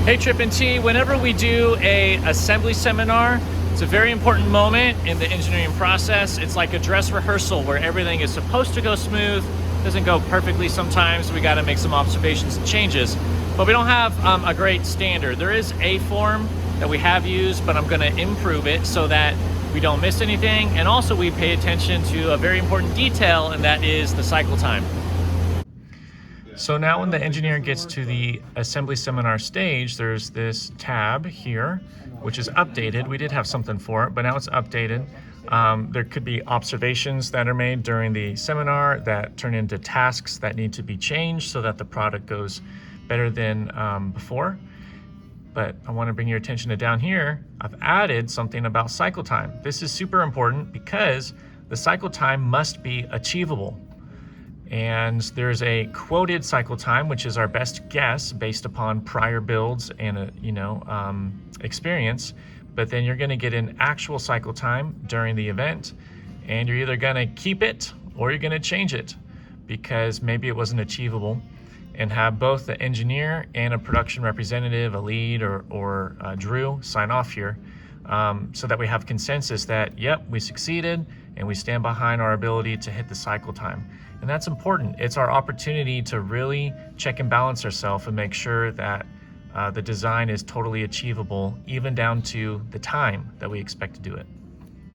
Hey Trip and T, whenever we do a assembly seminar, it's a very important moment in the engineering process. It's like a dress rehearsal where everything is supposed to go smooth. Doesn't go perfectly sometimes. We got to make some observations and changes, but we don't have a great standard. There is a form that we have used, but I'm going to improve it so that we don't miss anything. And also we pay attention to a very important detail, and that is the cycle time. So now when the engineer gets to the assembly seminar stage, there's this tab here, which is updated. We did have something for it, but now it's updated. There could be observations that are made during the seminar that turn into tasks that need to be changed so that the product goes better than before. But I want to bring your attention to down here. I've added something about cycle time. This is super important because the cycle time must be achievable. And there's a quoted cycle time, which is our best guess based upon prior builds and experience. But then you're going to get an actual cycle time during the event, and you're either going to keep it or you're going to change it because maybe it wasn't achievable, and have both the engineer and a production representative, a lead or Drew, sign off here so that we have consensus that, yep, we succeeded and we stand behind our ability to hit the cycle time. And that's important. It's our opportunity to really check and balance ourselves and make sure that the design is totally achievable, even down to the time that we expect to do it.